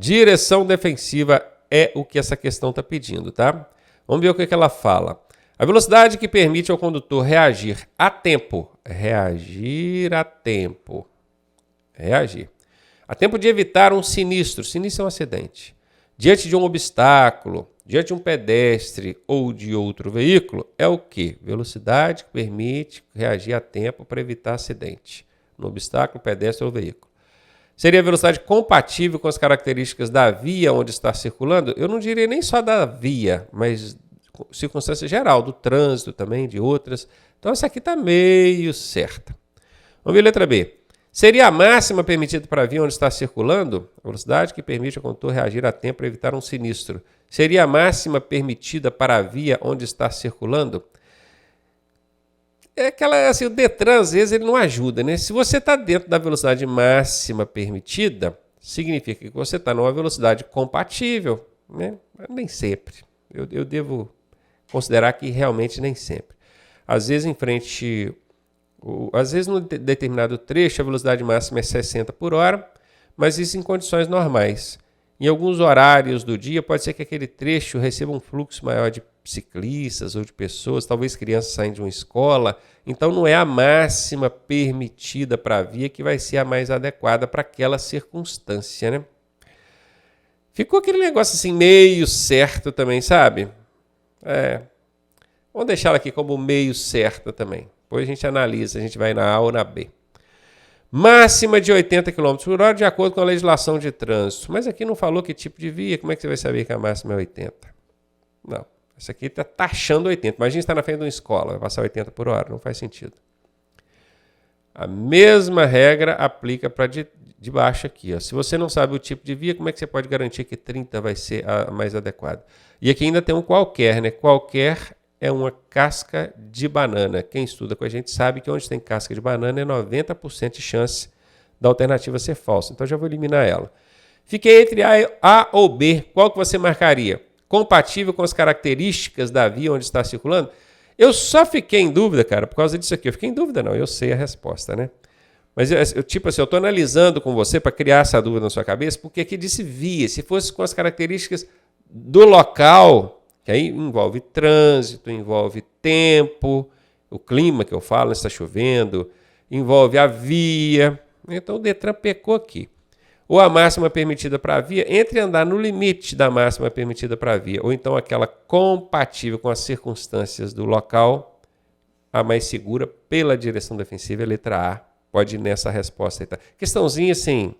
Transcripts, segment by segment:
Direção defensiva é o que essa questão está pedindo, tá? Vamos ver o que ela fala. A velocidade que permite ao condutor reagir a tempo. Reagir a tempo. Reagir. A tempo de evitar um sinistro. Sinistro é um acidente. Diante de um obstáculo, diante de um pedestre ou de outro veículo, é o quê? Velocidade que permite reagir a tempo para evitar acidente. No obstáculo, pedestre ou veículo. Seria a velocidade compatível com as características da via onde está circulando? Eu não diria nem só da via, mas circunstância geral, do trânsito também, de outras. Então essa aqui está meio certa. Vamos ver a letra B. Seria a máxima permitida para a via onde está circulando? A velocidade que permite ao condutor reagir a tempo para evitar um sinistro. Seria a máxima permitida para a via onde está circulando? É aquela, assim, o Detran, às vezes, ele não ajuda, né? Se você está dentro da velocidade máxima permitida, significa que você está numa velocidade compatível, né? Mas nem sempre. Eu devo considerar que realmente nem sempre. Às vezes, às vezes, num determinado trecho, a velocidade máxima é 60 por hora, mas isso em condições normais. Em alguns horários do dia, pode ser que aquele trecho receba um fluxo maior de ciclistas ou de pessoas, talvez crianças saindo de uma escola. Então, não é a máxima permitida para a via que vai ser a mais adequada para aquela circunstância, né? Ficou aquele negócio assim meio certo também, sabe? Vamos deixar ela aqui como meio certa também. Depois a gente analisa, a gente vai na A ou na B. Máxima de 80 km por hora de acordo com a legislação de trânsito. Mas aqui não falou que tipo de via, como é que você vai saber que a máxima é 80? Não, essa aqui está taxando 80. Imagina estar na frente de uma escola, vai passar 80 por hora, não faz sentido. A mesma regra aplica para de baixo aqui. Ó. Se você não sabe o tipo de via, como é que você pode garantir que 30 vai ser a mais adequada? E aqui ainda tem um qualquer, né? Qualquer é uma casca de banana. Quem estuda com a gente sabe que onde tem casca de banana é 90% de chance da alternativa ser falsa. Então já vou eliminar ela. Fiquei entre A ou B. Qual que você marcaria? Compatível com as características da via onde está circulando? Eu só fiquei em dúvida, cara, por causa disso aqui. Eu fiquei em dúvida, não. Eu sei a resposta, né? Mas, eu estou analisando com você para criar essa dúvida na sua cabeça, porque aqui disse via. Se fosse com as características do local, que aí envolve trânsito, envolve tempo, o clima que eu falo, está chovendo, envolve a via. Então o Detran pecou aqui. Ou a máxima permitida para a via, entre andar no limite da máxima permitida para a via, ou então aquela compatível com as circunstâncias do local, a mais segura pela direção defensiva é a letra A. Pode ir nessa resposta aí. Tá? Questãozinha assim,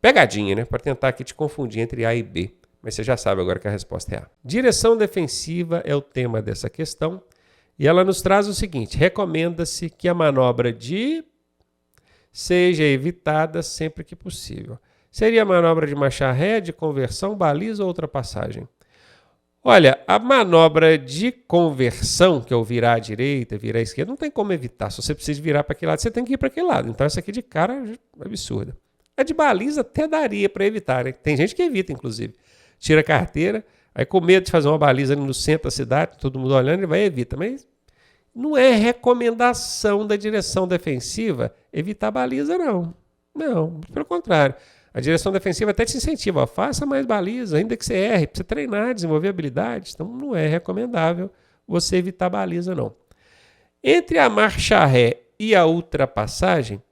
pegadinha, né? Para tentar aqui te confundir entre A e B. Mas você já sabe agora que a resposta é A. Direção defensiva é o tema dessa questão. E ela nos traz o seguinte: recomenda-se que a manobra de seja evitada sempre que possível. Seria a manobra de marcha ré, de conversão, baliza ou ultrapassagem? Olha, a manobra de conversão, que é o virar à direita, virar à esquerda, não tem como evitar. Se você precisa virar para aquele lado, você tem que ir para aquele lado. Então essa aqui de cara é absurda. A de baliza até daria para evitar, né? Tem gente que evita, inclusive. Tira a carteira, aí com medo de fazer uma baliza ali no centro da cidade, todo mundo olhando, ele vai e evita. Mas não é recomendação da direção defensiva evitar baliza, não. Não, pelo contrário. A direção defensiva até te incentiva, ó, faça mais baliza, ainda que você erre, para você treinar, desenvolver habilidades. Então não é recomendável você evitar baliza, não. Entre a marcha ré e a ultrapassagem,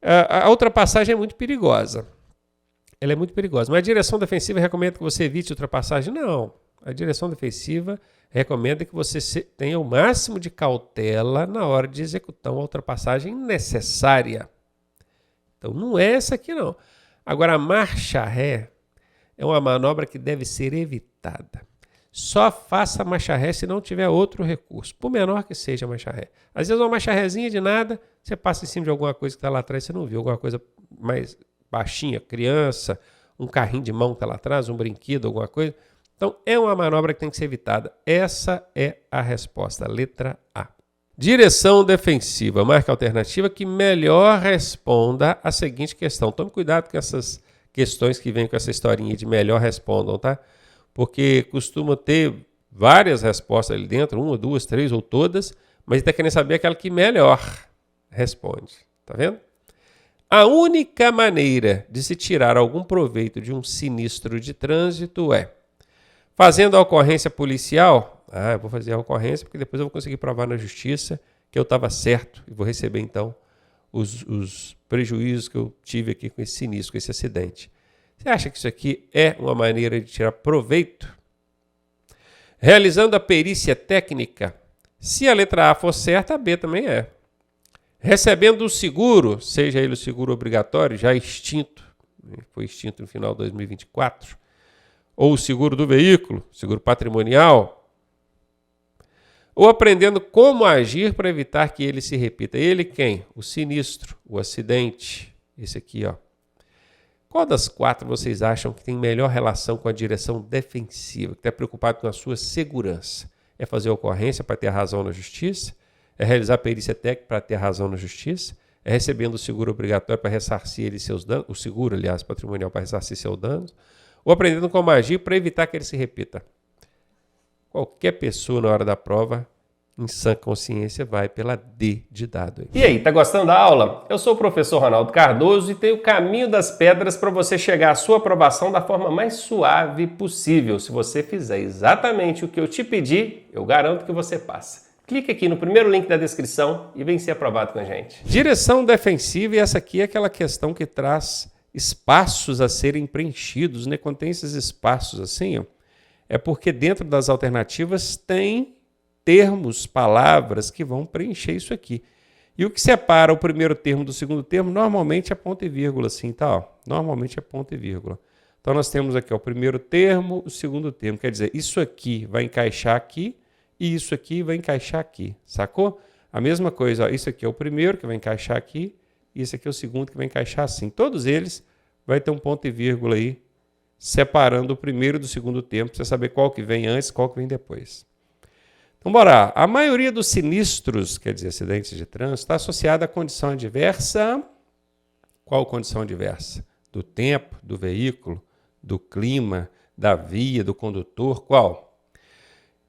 a ultrapassagem é muito perigosa. Ela é muito perigosa. Mas a direção defensiva recomenda que você evite ultrapassagem? Não. A direção defensiva recomenda que você tenha o máximo de cautela na hora de executar uma ultrapassagem necessária. Então não é essa aqui, não. Agora, a marcha ré é uma manobra que deve ser evitada. Só faça a marcha ré se não tiver outro recurso, por menor que seja a marcha ré. Às vezes uma marcha rézinha de nada, você passa em cima de alguma coisa que está lá atrás, você não viu, alguma coisa mais baixinha, criança, um carrinho de mão que está lá atrás, um brinquedo, alguma coisa. Então, é uma manobra que tem que ser evitada. Essa é a resposta, letra A. Direção defensiva, marca alternativa que melhor responda a seguinte questão. Tome cuidado com essas questões que vêm com essa historinha de melhor respondam, tá? Porque costuma ter várias respostas ali dentro, uma, duas, três ou todas, mas está querendo saber aquela que melhor responde. Tá vendo? A única maneira de se tirar algum proveito de um sinistro de trânsito é fazendo a ocorrência policial. Eu vou fazer a ocorrência porque depois eu vou conseguir provar na justiça que eu estava certo e vou receber, então, os prejuízos que eu tive aqui com esse sinistro, com esse acidente. Você acha que isso aqui é uma maneira de tirar proveito? Realizando a perícia técnica, se a letra A for certa, a B também é. Recebendo o seguro, seja ele o seguro obrigatório, já extinto, foi extinto no final de 2024, ou o seguro do veículo, seguro patrimonial, ou aprendendo como agir para evitar que ele se repita. Ele quem? O sinistro, o acidente, esse aqui, ó. Qual das quatro vocês acham que tem melhor relação com a direção defensiva, que está preocupado com a sua segurança? É fazer a ocorrência para ter a razão na justiça? É realizar a perícia técnica para ter a razão na justiça? É recebendo o seguro obrigatório para ressarcir ele seus danos, o seguro, aliás, patrimonial para ressarcir seus danos? Ou aprendendo como agir para evitar que ele se repita? Qualquer pessoa na hora da prova, em sã consciência, vai pela D de dado. E aí, tá gostando da aula? Eu sou o professor Ronaldo Cardoso e tenho o caminho das pedras para você chegar à sua aprovação da forma mais suave possível. Se você fizer exatamente o que eu te pedi, eu garanto que você passa. Clique aqui no primeiro link da descrição e vem ser aprovado com a gente. Direção defensiva, e essa aqui é aquela questão que traz espaços a serem preenchidos, né? Quando tem esses espaços assim, ó, é porque dentro das alternativas tem termos, palavras que vão preencher isso aqui. E o que separa o primeiro termo do segundo termo, normalmente é ponto e vírgula, assim, tá? Ó, normalmente é ponto e vírgula. Então nós temos aqui ó, o primeiro termo, o segundo termo. Quer dizer, isso aqui vai encaixar aqui e isso aqui vai encaixar aqui, sacou? A mesma coisa, ó, isso aqui é o primeiro que vai encaixar aqui e isso aqui é o segundo que vai encaixar assim. Todos eles vai ter um ponto e vírgula aí, separando o primeiro do segundo termo, para você saber qual que vem antes, qual que vem depois. Então, bora lá. A maioria dos sinistros, quer dizer, acidentes de trânsito, está associada à condição adversa. Qual condição adversa? Do tempo, do veículo, do clima, da via, do condutor, qual?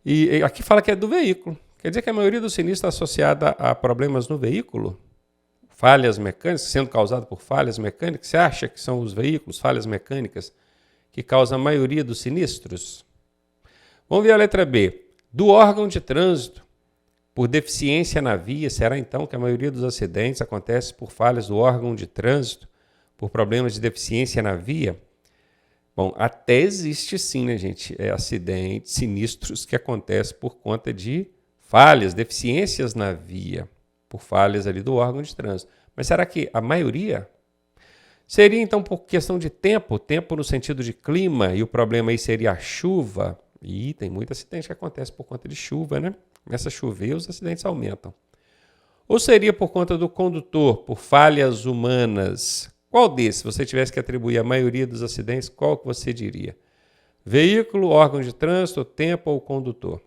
E aqui fala que é do veículo. Quer dizer que a maioria dos sinistros está associada a problemas no veículo? Falhas mecânicas, sendo causado por falhas mecânicas. Você acha que são os veículos, falhas mecânicas, que causam a maioria dos sinistros? Vamos ver a letra B. Do órgão de trânsito, por deficiência na via, será então que a maioria dos acidentes acontece por falhas do órgão de trânsito, por problemas de deficiência na via? Bom, até existe sim, né, gente? Acidentes, sinistros que acontecem por conta de falhas, deficiências na via, por falhas ali do órgão de trânsito. Mas será que a maioria? Seria então por questão de tempo no sentido de clima, e o problema aí seria a chuva? E tem muito acidente que acontece por conta de chuva, né? Começa a chover, os acidentes aumentam. Ou seria por conta do condutor, por falhas humanas? Qual desses, se você tivesse que atribuir a maioria dos acidentes, qual que você diria? Veículo, órgão de trânsito, tempo ou condutor?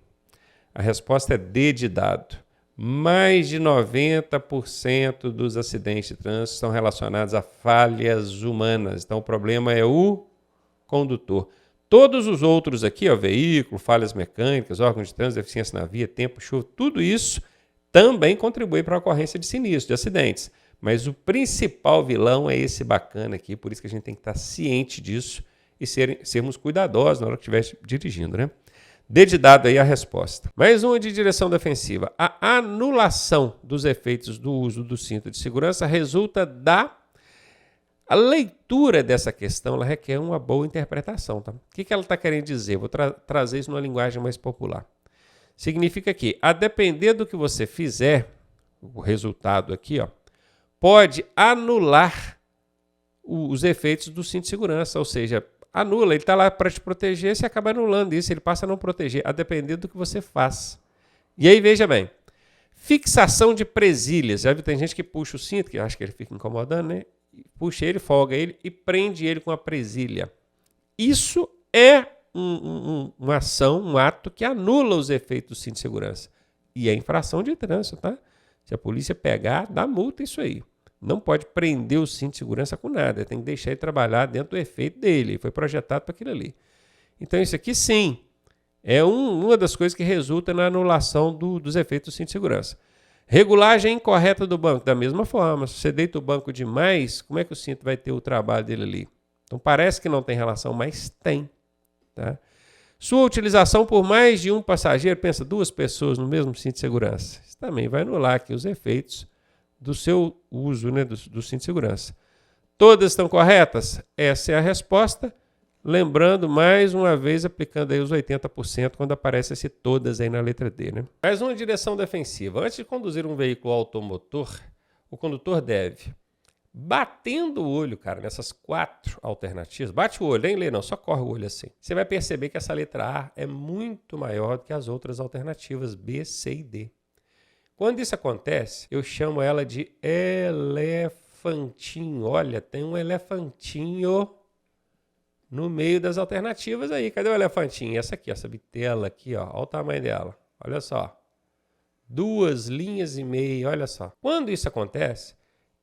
A resposta é D de dado. Mais de 90% dos acidentes de trânsito estão relacionados a falhas humanas. Então, o problema é o condutor. Todos os outros aqui, ó, veículo, falhas mecânicas, órgãos de trânsito, deficiência na via, tempo, chuva, tudo isso também contribui para a ocorrência de sinistros, de acidentes. Mas o principal vilão é esse bacana aqui, por isso que a gente tem que estar ciente disso e sermos cuidadosos na hora que estiver dirigindo, né? D de dado aí a resposta. Mais uma de direção defensiva. A anulação dos efeitos do uso do cinto de segurança resulta da... A leitura dessa questão ela requer uma boa interpretação. Tá? O que ela está querendo dizer? Vou trazer isso numa linguagem mais popular. Significa que, a depender do que você fizer, o resultado aqui, ó, pode anular os efeitos do cinto de segurança. Ou seja, anula, ele está lá para te proteger, você acaba anulando isso, ele passa a não proteger, a depender do que você faz. E aí, veja bem, fixação de presilhas. Já viu, tem gente que puxa o cinto, que acha que ele fica incomodando, né? Puxa ele, folga ele e prende ele com a presilha. Isso é uma ação, um ato que anula os efeitos do cinto de segurança. E é infração de trânsito, tá? Se a polícia pegar, dá multa isso aí. Não pode prender o cinto de segurança com nada. Tem que deixar ele trabalhar dentro do efeito dele. Ele foi projetado para aquilo ali. Então isso aqui sim, é uma das coisas que resulta na anulação dos efeitos do cinto de segurança. Regulagem incorreta do banco. Da mesma forma, se você deita o banco demais, como é que o cinto vai ter o trabalho dele ali? Então parece que não tem relação, mas tem. Tá? Sua utilização por mais de um passageiro, pensa, 2 pessoas no mesmo cinto de segurança. Isso também vai anular aqui os efeitos do seu uso, né, do cinto de segurança. Todas estão corretas? Essa é a resposta. Lembrando, mais uma vez, aplicando aí os 80% quando aparece esse todas aí na letra D. Né? Mais uma direção defensiva. Antes de conduzir um veículo automotor, o condutor deve, batendo o olho, cara, nessas 4 alternativas, bate o olho, nem lê não, só corre o olho assim. Você vai perceber que essa letra A é muito maior do que as outras alternativas B, C e D. Quando isso acontece, eu chamo ela de elefantinho. Olha, tem um elefantinho no meio das alternativas aí. Cadê o elefantinho? Essa aqui, essa bitela aqui, ó. Olha o tamanho dela. Olha só. 2,5 linhas, olha só. Quando isso acontece,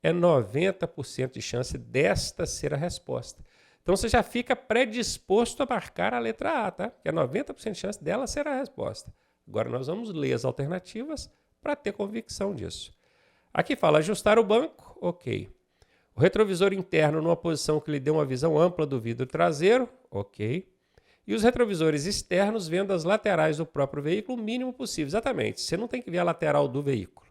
é 90% de chance desta ser a resposta. Então você já fica predisposto a marcar a letra A, tá? Que é 90% de chance dela ser a resposta. Agora nós vamos ler as alternativas para ter convicção disso. Aqui fala ajustar o banco, ok. O retrovisor interno numa posição que lhe dê uma visão ampla do vidro traseiro, ok. E os retrovisores externos vendo as laterais do próprio veículo o mínimo possível. Exatamente, você não tem que ver a lateral do veículo.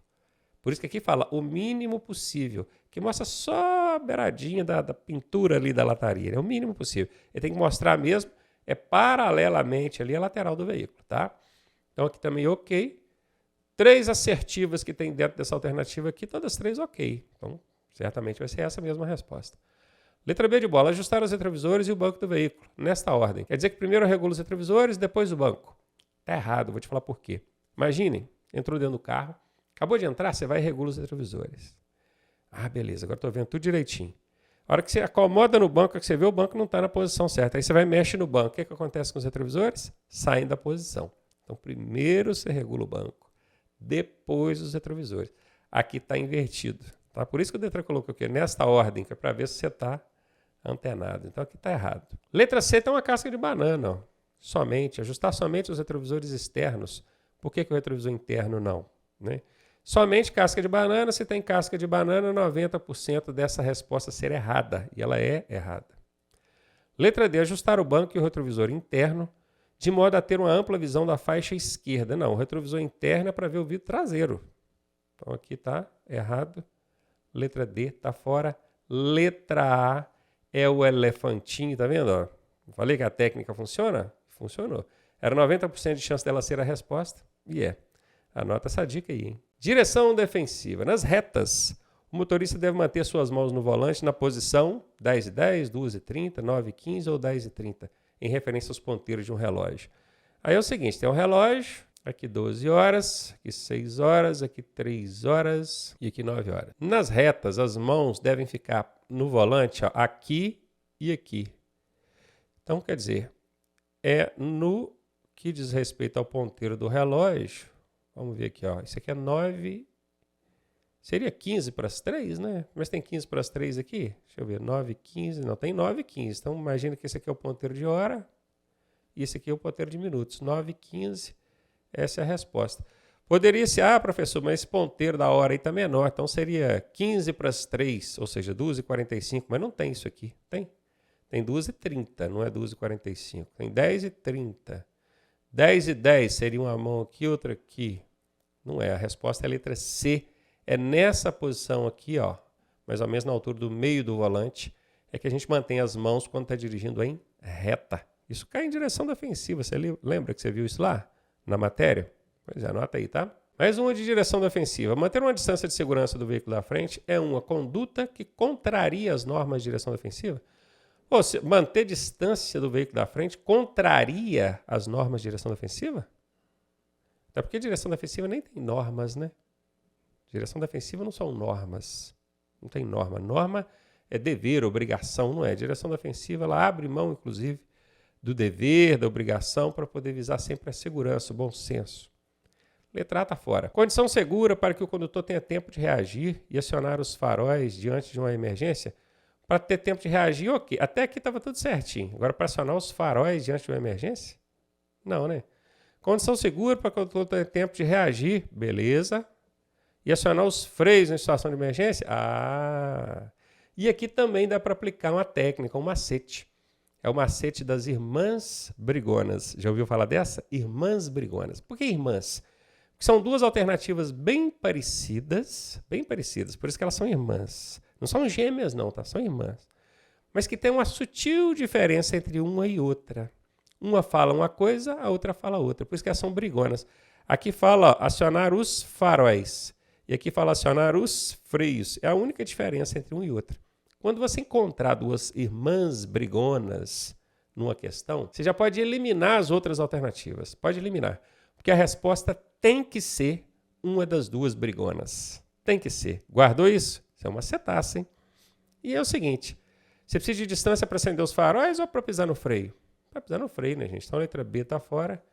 Por isso que aqui fala o mínimo possível, que mostra só a beiradinha da pintura ali da lataria, é o mínimo possível. Ele tem que mostrar mesmo, paralelamente ali a lateral do veículo, tá? Então aqui também ok. 3 assertivas que tem dentro dessa alternativa aqui, todas 3 ok. Então, certamente vai ser essa mesma resposta. Letra B de bola, ajustar os retrovisores e o banco do veículo, nesta ordem. Quer dizer que primeiro eu regulo os retrovisores, depois o banco. Está errado, vou te falar por quê. Imaginem, entrou dentro do carro, acabou de entrar, você vai e regula os retrovisores. Ah, beleza, agora estou vendo tudo direitinho. A hora que você acomoda no banco, que você vê o banco não está na posição certa. Aí você vai e mexe no banco. O que acontece com os retrovisores? Saem da posição. Então, primeiro você regula o banco, depois os retrovisores. Aqui está invertido. Tá? Por isso que o Detran colocou aqui, nesta ordem, que é para ver se você está antenado. Então aqui está errado. Letra C tem uma casca de banana. Ó. Ajustar somente os retrovisores externos. Por que o retrovisor interno não? Né? Somente casca de banana, se tem casca de banana, 90% dessa resposta ser errada. E ela é errada. Letra D, ajustar o banco e o retrovisor interno de modo a ter uma ampla visão da faixa esquerda. Não, o retrovisor interno é para ver o vidro traseiro. Então aqui está errado. Letra D está fora. Letra A é o elefantinho, tá vendo? Ó? Falei que a técnica funciona? Funcionou. Era 90% de chance dela ser a resposta e é. Anota essa dica aí, hein? Direção defensiva. Nas retas, o motorista deve manter suas mãos no volante na posição 10h10, 2h30, 9h15 ou 10h30, em referência aos ponteiros de um relógio. Aí é o seguinte, tem um relógio, aqui 12 horas, aqui 6 horas, aqui 3 horas e aqui 9 horas. Nas retas, as mãos devem ficar no volante, ó, aqui e aqui. Então, quer dizer, no que diz respeito ao ponteiro do relógio, vamos ver aqui, ó, isso aqui é 9, seria 15 para as 3, né? Mas tem 15 para as 3 aqui? Deixa eu ver, 9, 15, não, tem 9 e 15. Então, imagina que esse aqui é o ponteiro de hora e esse aqui é o ponteiro de minutos. 9 e 15, essa é a resposta. Poderia ser, professor, mas esse ponteiro da hora aí está menor, então seria 15 para as 3, ou seja, 2h45, mas não tem isso aqui, tem? Tem 2h30, não é 2h45, tem 10h30. 10h10 seria uma mão aqui, outra aqui. Não é, a resposta é a letra C. É nessa posição aqui, ó, mais ou menos na altura do meio do volante, é que a gente mantém as mãos quando está dirigindo em reta. Isso cai em direção defensiva. Você lembra que você viu isso lá na matéria? Pois é, anota aí, tá? Mais uma de direção defensiva. Manter uma distância de segurança do veículo da frente é uma conduta que contraria as normas de direção defensiva? Ou seja, manter distância do veículo da frente contraria as normas de direção defensiva? Até porque direção defensiva nem tem normas, né? Direção defensiva não são normas. Não tem norma. Norma é dever, obrigação, não é? Direção defensiva, ela abre mão, inclusive, do dever, da obrigação, para poder visar sempre a segurança, o bom senso. Letra A está fora. Condição segura para que o condutor tenha tempo de reagir e acionar os faróis diante de uma emergência. Para ter tempo de reagir, ok. Até aqui estava tudo certinho. Agora, para acionar os faróis diante de uma emergência? Não, né? Condição segura para que o condutor tenha tempo de reagir, beleza. E acionar os freios em situação de emergência? E aqui também dá para aplicar uma técnica, um macete. É o macete das irmãs brigonas. Já ouviu falar dessa? Irmãs brigonas. Por que irmãs? Porque são duas alternativas bem parecidas, por isso que elas são irmãs. Não são gêmeas não, tá? São irmãs. Mas que tem uma sutil diferença entre uma e outra. Uma fala uma coisa, a outra fala outra. Por isso que elas são brigonas. Aqui fala acionar os faróis. E aqui fala acionar os freios. É a única diferença entre um e outro. Quando você encontrar duas irmãs brigonas numa questão, você já pode eliminar as outras alternativas. Pode eliminar. Porque a resposta tem que ser uma das duas brigonas. Tem que ser. Guardou isso? Isso é uma setaça, hein? E é o seguinte. Você precisa de distância para acender os faróis ou para pisar no freio? Para pisar no freio, né, gente? Então a letra B está fora.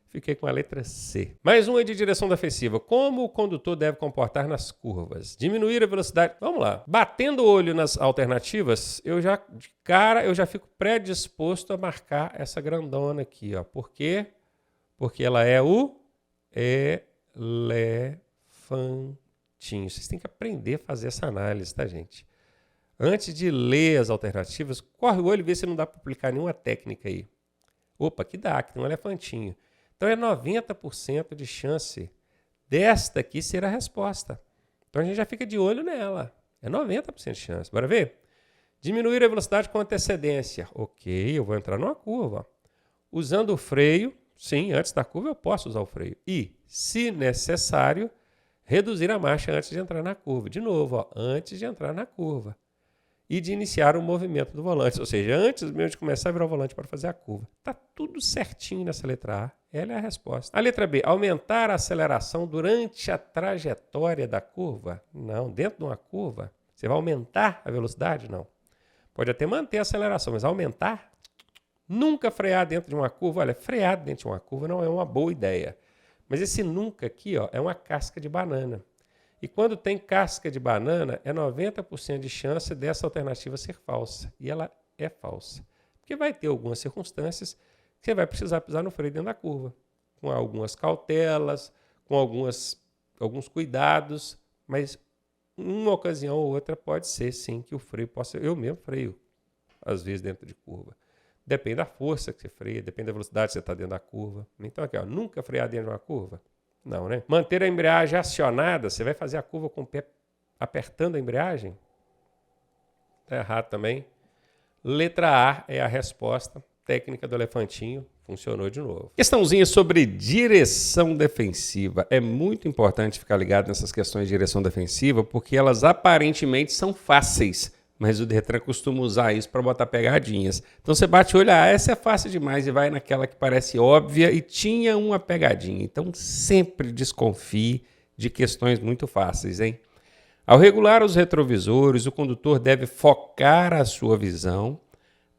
Fiquei com a letra C. Mais uma de direção defensiva. Como o condutor deve comportar nas curvas? Diminuir a velocidade. Vamos lá. Batendo o olho nas alternativas, de cara, eu já fico predisposto a marcar essa grandona aqui, ó. Por quê? Porque ela é o elefantinho. Vocês têm que aprender a fazer essa análise, tá, gente? Antes de ler as alternativas, corre o olho e vê se não dá para aplicar nenhuma técnica aí. Opa, que dá, que tem um elefantinho. Então é 90% de chance desta aqui ser a resposta. Então a gente já fica de olho nela. É 90% de chance. Bora ver? Diminuir a velocidade com antecedência. Ok, eu vou entrar numa curva. Usando o freio, sim, antes da curva eu posso usar o freio. E, se necessário, reduzir a marcha antes de entrar na curva. De novo, ó, antes de entrar na curva. E de iniciar o movimento do volante. Ou seja, antes mesmo de começar a virar o volante para fazer a curva. Está tudo certinho nessa letra A. Ela é a resposta. A letra B, aumentar a aceleração durante a trajetória da curva? Não, dentro de uma curva. Você vai aumentar a velocidade? Não. Pode até manter a aceleração, mas aumentar? Nunca frear dentro de uma curva. Olha, frear dentro de uma curva não é uma boa ideia. Mas esse nunca aqui, ó, é uma casca de banana. E quando tem casca de banana, é 90% de chance dessa alternativa ser falsa. E ela é falsa. Porque vai ter algumas circunstâncias que você vai precisar pisar no freio dentro da curva. Com algumas cautelas, com alguns cuidados. Mas uma ocasião ou outra pode ser, sim, que o freio possa... Eu mesmo freio, às vezes, dentro de curva. Depende da força que você freia, depende da velocidade que você está dentro da curva. Então, aqui, ó, nunca frear dentro de uma curva? Não, né? Manter a embreagem acionada. Você vai fazer a curva com o pé apertando a embreagem? Está errado também. Letra A é a resposta. Técnica do elefantinho. Funcionou de novo. Questãozinha sobre direção defensiva. É muito importante ficar ligado nessas questões de direção defensiva, porque elas aparentemente são fáceis. Mas o Detran costuma usar isso para botar pegadinhas. Então você bate o olho, essa é fácil demais, e vai naquela que parece óbvia e tinha uma pegadinha. Então sempre desconfie de questões muito fáceis, hein? Ao regular os retrovisores, o condutor deve focar a sua visão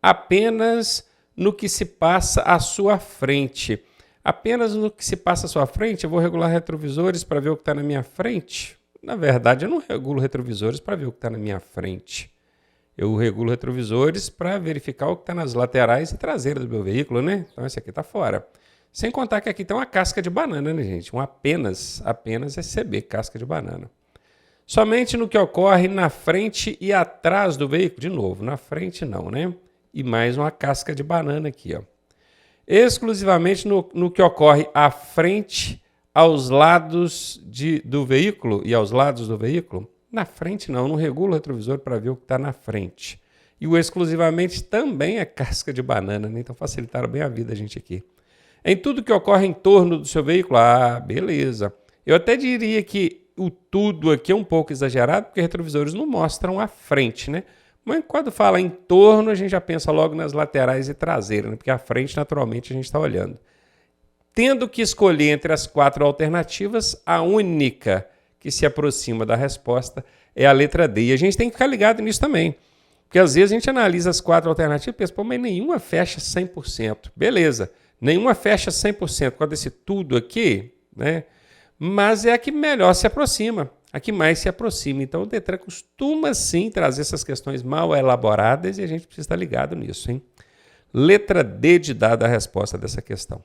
apenas no que se passa à sua frente. Apenas no que se passa à sua frente, eu vou regular retrovisores para ver o que está na minha frente? Na verdade, eu não regulo retrovisores para ver o que está na minha frente. Eu regulo retrovisores para verificar o que está nas laterais e traseiras do meu veículo, né? Então esse aqui está fora. Sem contar que aqui tem uma casca de banana, né, gente? Um apenas é CB, casca de banana. Somente no que ocorre na frente e atrás do veículo. De novo, na frente não, né? E mais uma casca de banana aqui, ó. Exclusivamente no que ocorre à frente, aos lados do veículo e aos lados do veículo. Na frente não regulo o retrovisor para ver o que está na frente. E o exclusivamente também é casca de banana, né? Então facilitaram bem a vida a gente aqui. Em tudo que ocorre em torno do seu veículo, beleza. Eu até diria que o tudo aqui é um pouco exagerado, porque retrovisores não mostram a frente, né? Mas quando fala em torno, a gente já pensa logo nas laterais e traseiras, né? Porque a frente, naturalmente, a gente está olhando. Tendo que escolher entre as 4 alternativas, a única que se aproxima da resposta é a letra D. E a gente tem que ficar ligado nisso também. Porque às vezes a gente analisa as 4 alternativas e pensa, mas nenhuma fecha 100%. Beleza, nenhuma fecha 100%. Quando esse tudo aqui, né? Mas é a que melhor se aproxima, a que mais se aproxima. Então o Detran costuma sim trazer essas questões mal elaboradas e a gente precisa estar ligado nisso, hein? Letra D de dada a resposta dessa questão.